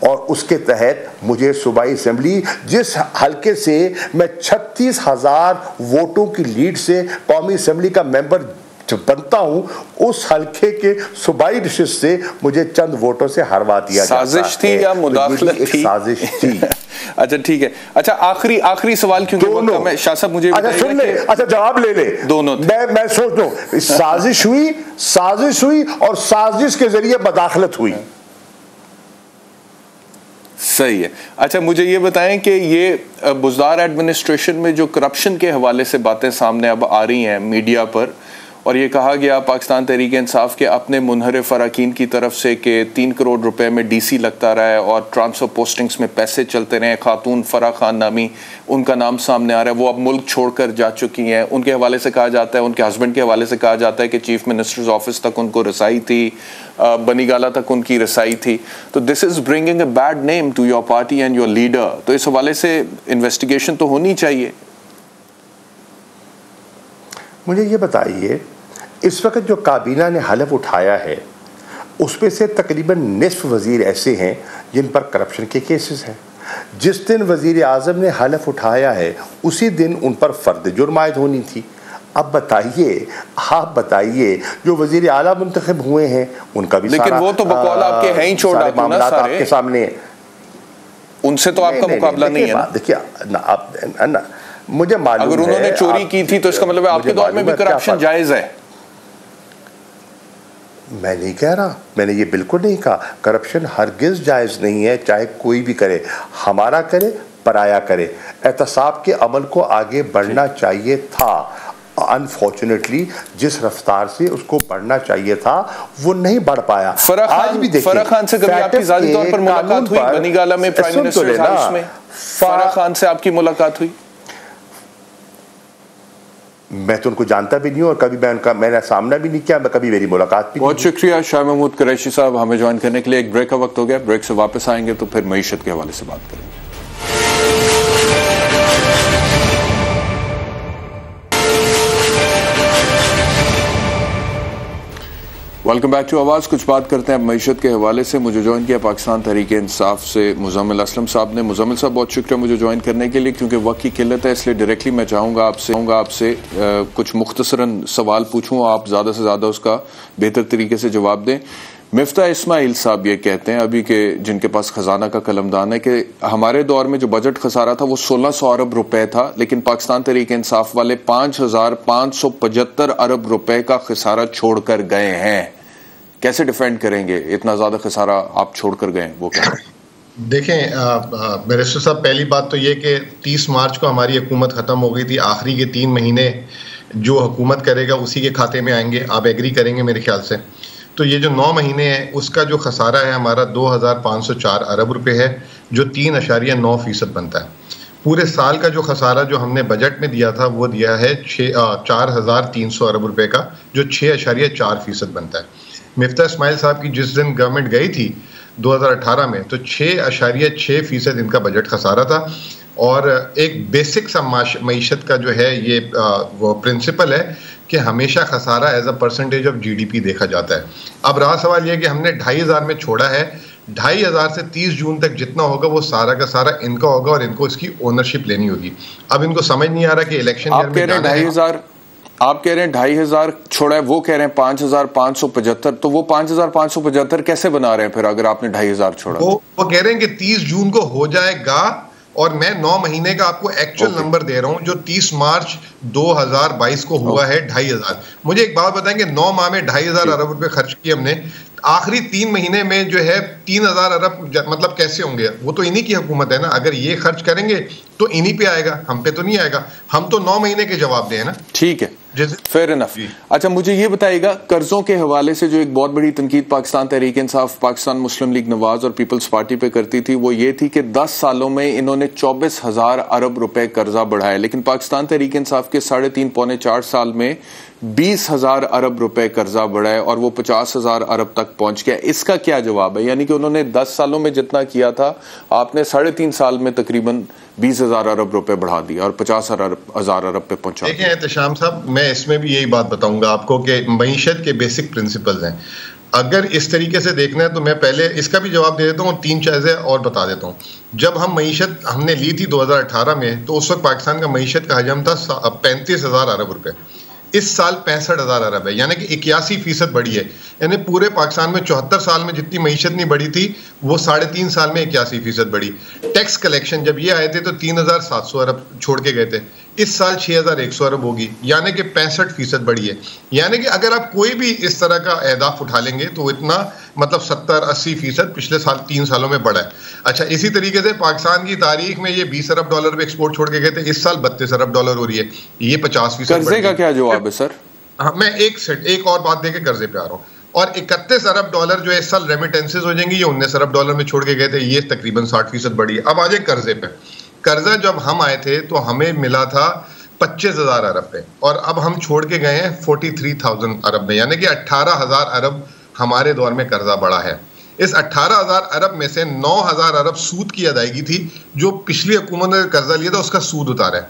और उसके तहत मुझे सूबाई असेंबली, जिस हल्के से मैं 36,000 वोटों की लीड से कौमी असेंबली का मेंबर बनता हूं, उस हल्के के सूबाई नशिस्त से मुझे चंद वोटों से हरवा दिया जाता है। साजिश थी या मुदाखलत थी? साजिश थी। अच्छा ठीक है। अच्छा आखिरी सवाल, क्योंकि मैं शाह साहब मुझे अच्छा जवाब ले ले। दोनों मैं सोच लूं, साजिश हुई और साजिश के जरिए मुदाखलत हुई। सही है। अच्छा मुझे ये बताएं कि ये बुज़दार एडमिनिस्ट्रेशन में जो करप्शन के हवाले से बातें सामने अब आ रही हैं मीडिया पर, और ये कहा गया पाकिस्तान तहरीक इंसाफ के अपने मुनहरिफ अरकान की तरफ से कि 3 करोड़ रुपए में डीसी लगता रहा है और ट्रांसफ़र पोस्टिंग्स में पैसे चलते रहे। खातून फरा खान नामी उनका नाम सामने आ रहा है, वो अब मुल्क छोड़कर जा चुकी हैं। उनके हवाले से कहा जाता है, उनके हस्बैंड के हवाले से कहा जाता है कि चीफ मिनिस्टर्स ऑफिस तक उनको रसाई थी, बनीगाला तक उनकी रसाई थी। तो this is bringing a bad name to your party and your leader. तो इस हवाले से इन्वेस्टिगेशन तो होनी चाहिए। मुझे ये बताइए, इस वक्त जो काबीना ने हलफ उठाया है उसमें से तकरीबन निस्फ वज़ीर ऐसे हैं जिन पर करप्शन के केसेस हैं। जिस दिन वज़ीर आज़म ने हलफ उठाया है उसी दिन उन पर फ़र्द जुर्म आयद होनी थी। अब बताइए, आप बताइए, जो वज़ीर आला मुंतखब हुए हैं उनका भी, लेकिन वो तो बकौल आपके हैं ही, छोड़ आपके सामने, उनसे तो आपका मुकाबला नहीं है। देखिए मुझे मालूम है, अगर उन्होंने चोरी की थी तो इसका मतलब है आपके दौर में भी करप्शन जायज़ है। मैं नहीं कह रहा, मैंने ये बिल्कुल नहीं कहा। करप्शन हरगिज़ जायज़ नहीं है, चाहे कोई भी करे, हमारा करे पराया करे। एहतसाब के अमल को आगे बढ़ना चाहिए था। अनफॉर्चुनेटली जिस रफ्तार से उसको बढ़ना चाहिए था वो नहीं बढ़ पाया। आज भी देखिए, फरा खान से कभी आपकी ज़ाती तौर पर मुलाकात हुई? बनीगाला में प्राइम मिनिस्टर हाउस में फरा खान से आपकी मुलाकात हुई? मैं तो उनको जानता भी नहीं हूँ और कभी मैंने सामना भी नहीं किया, कभी मेरी मुलाकात भी। बहुत शुक्रिया शाह महमूद कुरैशी साहब, हमें ज्वाइन करने के लिए। एक ब्रेक का वक्त हो गया, ब्रेक से वापस आएंगे तो फिर मईशत के हवाले से बात करेंगे। वेलकम बैक टू आवाज़। कुछ बात करते हैं अब मईशत के हवाले से। मुझे ज्वाइन किया पाकिस्तान तहरीक इंसाफ से मुजम्मिल असलम साहब ने। मुजम्मिल साहब बहुत शुक्रिया मुझे ज्वाइन करने के लिए, क्योंकि वक्त की किल्लत है इसलिए डायरेक्टली मैं चाहूँगा आपसे कुछ मुख्तसरन सवाल पूछूँ, आप ज़्यादा से ज़्यादा उसका बेहतर तरीके से जवाब दें। मिफ्ता इस्माइल साहब ये कहते हैं, अभी के जिनके पास खजाना का कलमदान है, कि हमारे दौर में जो बजट खसारा था वो 1600 अरब रुपए था, लेकिन पाकिस्तान तहरीक इंसाफ वाले 5575 अरब रुपए का खसारा छोड़कर गए हैं। कैसे डिफेंड करेंगे इतना ज्यादा खसारा आप छोड़कर गए? वो क्या देखें बैरिस्टर साहब, पहली बात तो ये कि 30 मार्च को हमारी हुकूमत ख़त्म हो गई थी। आखिरी के 3 महीने जो हुकूमत करेगा उसी के खाते में आएंगे, आप एग्री करेंगे मेरे ख्याल से। तो ये जो 9 महीने हैं उसका जो खसारा है हमारा 2504 अरब रुपए है, जो 3.9% बनता है। पूरे साल का जो खसारा जो हमने बजट में दिया था वो दिया है 4300 अरब रुपए का, जो 6.4% बनता है। मिफ्ता इस्माइल साहब की जिस दिन गवर्नमेंट गई थी 2018 में, तो 6.6% इनका बजट खसारा था। और एक बेसिक सा मईशत का जो है ये वो प्रिंसिपल है कि हमेशा खसारा as a percentage of GDP देखा जाता है। अब रहा सवाल ये कि हमने 2500 में छोड़ा है, 2500 से 30 जून तक जितना होगा वो सारा का सारा इनका होगा और इनको इसकी ओनरशिप लेनी होगी। अब इनको समझ नहीं आ रहा कि इलेक्शन आप कह रहे हैं 2500 छोड़ा है, वो कह रहे हैं 5575, तो वो 5575 कैसे बना रहे हैं फिर, अगर आपने 2500 छोड़ा? वो कह रहे हैं कि 30 जून को हो जाएगा, और मैं 9 महीने का आपको एक्चुअल नंबर दे रहा हूं जो 30 मार्च 2022 को हुआ है 2500। मुझे एक बात बताएंगे, 9 माह में 2500 अरब रुपए खर्च किए हमने, आखिरी 3 महीने में जो है 3000 अरब मतलब कैसे होंगे? वो तो इन्हीं की हुकूमत है ना, अगर ये खर्च करेंगे तो इन्हीं पे आएगा, हम पे तो नहीं आएगा। हम तो 9 महीने के जवाब दें ना। ठीक है, फेयर इनफ। अच्छा, मुझे ये बताइएगा, कर्जों के हवाले से जो एक बहुत बड़ी तनकीद पाकिस्तान तहरीक इंसाफ, पाकिस्तान मुस्लिम लीग नवाज और पीपल्स पार्टी पे करती थी, वो ये थी कि 10 सालों में इन्होंने 24,000 अरब रुपए कर्जा बढ़ाया, लेकिन पाकिस्तान तहरीक इंसाफ के 3.5 पौने 4 साल में 20,000 अरब रुपए कर्जा बढ़ा है और वो 50,000 अरब तक पहुंच गया। इसका क्या जवाब है? यानी कि उन्होंने 10 सालों में जितना किया था, आपने 3.5 साल में तकरीबन 20,000 अरब रुपए बढ़ा दिया और 50,000 अरब पे पहुंचा। देखिए एहतशाम साहब, मैं इसमें भी यही बात बताऊंगा आपको कि मईशत के बेसिक प्रिंसिपल्स हैं। अगर इस तरीके से देखना है तो मैं पहले इसका भी जवाब दे देता हूँ, 3 चीजें और बता देता हूँ। जब हम मईशत हमने ली थी 2018 में, तो उस वक्त पाकिस्तान का मईशत का हजम था 35,000 अरब रुपए। इस साल 65,000 अरब है, यानी कि 81% बढ़ी है। यानी पूरे पाकिस्तान में 74 साल में जितनी मईशत नहीं बढ़ी थी, वो 3.5 साल में 81% बढ़ी। टैक्स कलेक्शन जब ये आए थे तो 3,700 अरब छोड़ के गए थे, इस साल 6,100 अरब होगी, यानी कि 65% बढ़ी है। यानी कि अगर आप कोई भी इस तरह का अहदाफ उठा लेंगे तो इतना मतलब 70-80% पिछले साल 3 सालों में बढ़ा है। अच्छा, इसी तरीके से पाकिस्तान की तारीख में ये 20 अरब डॉलर पे एक्सपोर्ट छोड़ के गए थे, इस साल 32 अरब डॉलर हो रही है, ये 50%। कर्जे का क्या जवाब है सर? हाँ, मैं एक और बात देके कर्जे पे आ रहा हूँ। और 31 अरब डॉलर जो है इस साल रेमिटेंसेज हो जाएंगी, ये 19 अरब डॉलर में छोड़ के गए थे, ये तकरीबन 60% बढ़ी है। अब आ जाए कर्जे पे। कर्जा जब हम आए थे तो हमें मिला था 25,000 अरब पे, और अब हम छोड़ के गए हैं 43,000 अरब में, यानी कि 18,000 अरब हमारे दौर में कर्जा बढ़ा है। इस 18,000 अरब में से 9,000 अरब सूद की अदायगी थी, जो पिछली हुकूमत ने कर्जा लिया था उसका सूद उतारा है।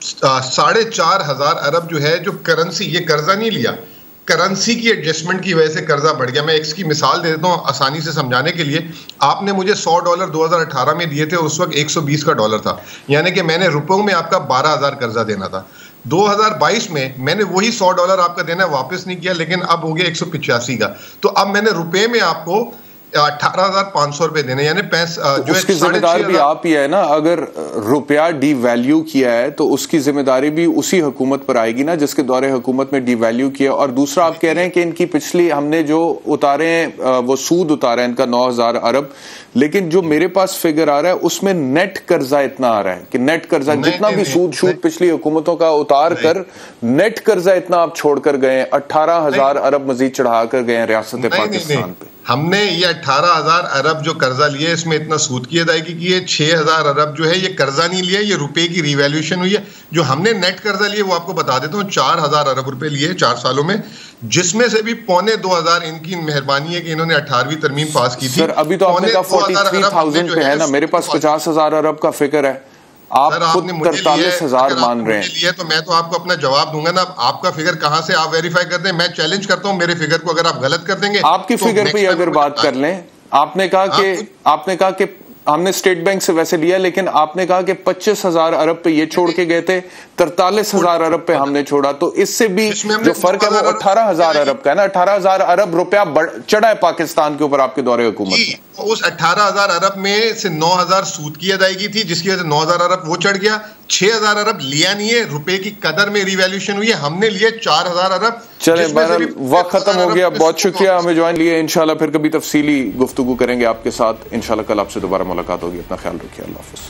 4,500 अरब जो है जो करेंसी, ये कर्जा नहीं लिया, करेंसी की एडजस्टमेंट की वजह से कर्जा बढ़ गया। मैं इसकी मिसाल दे देता हूँ आसानी से समझाने के लिए। आपने मुझे $100 2018 में दिए थे और उस वक्त 120 का डॉलर था, यानी कि मैंने रुपयों में आपका 12,000 कर्जा देना था। 2022 में मैंने वही $100 आपका देना वापस नहीं किया, लेकिन अब हो गया 185 का। तो अब मैंने रुपए में आपको 18,500 रुपए देने, यानी जो उसकी जिम्मेदार भी आप ही है ना। अगर रुपया डिवैल्यू किया है तो उसकी जिम्मेदारी भी उसी हुकूमत पर आएगी ना जिसके दौरे हुकूमत में डिवैल्यू किया। और दूसरा, आप कह रहे हैं कि इनकी पिछली हमने जो उतारे हैं वो सूद उतारा है इनका 9,000 अरब, लेकिन जो मेरे पास फिगर आ रहा है उसमें नेट कर्जा इतना आ रहा है कि नेट कर्जा जितना भी सूद पिछली हुकूमतों का उतार कर नेट कर्जा इतना आप छोड़कर गए, 18,000 अरब मजीद चढ़ा कर गए रियासत पाकिस्तान पे। हमने ये 18,000 अरब जो कर्जा लिया है इसमें इतना सूद की अदायगी की है। 6,000 अरब जो है ये कर्जा नहीं लिया, ये रुपए की रिवैल्यूएशन हुई है। जो हमने नेट कर्जा लिया वो आपको बता देता हूँ, 4,000 अरब रुपए लिए 4 सालों में, जिसमें से भी 2,500 इनकी मेहरबानी है कि इन्होंने 18वीं तरमीम पास की थी। सर अभी तो आपने कहा 43,000 पे है ना, मेरे पास 50,000 अरब का फिगर है। आप खुद 43,000 मान रहे हैं, तो मैं तो आपको अपना जवाब दूंगा ना। आपका फिगर कहां से आप वेरीफाई कर दें, मैं चैलेंज करता हूं मेरे फिगर को, अगर आप गलत कर देंगे आपकी फिगर पे अगर बात कर लें, आपने कहा कि हमने स्टेट बैंक से वैसे लिया, लेकिन आपने कहा कि 25,000 अरब पे ये छोड़ के गए थे, 43,000 अरब पे हमने छोड़ा, तो इससे भी जो फर्क है वो 18,000 अरब का है ना। 18,000 अरब रुपया चढ़ा है पाकिस्तान के ऊपर आपके दौरे हुकूमत में। उस 18,000 अरब में से 9,000 सूद की अदायगी थी, जिसकी वजह से 9,000 अरब वो चढ़ गया। 6,000 अरब लिया नहीं है, रुपए की कदर में रिवैल्यूएशन हुई है, हमने लिए 4,000 अरब। चले बहरहाल वक्त खत्म हो गया, बहुत शुक्रिया हमें ज्वाइन लिए। इंशाल्लाह फिर कभी तफसीली गुफ्तगू करेंगे आपके साथ। इंशाल्लाह कल आपसे दोबारा मुलाकात होगी। अपना ख्याल रखिए, अल्लाह हाफ़िज़।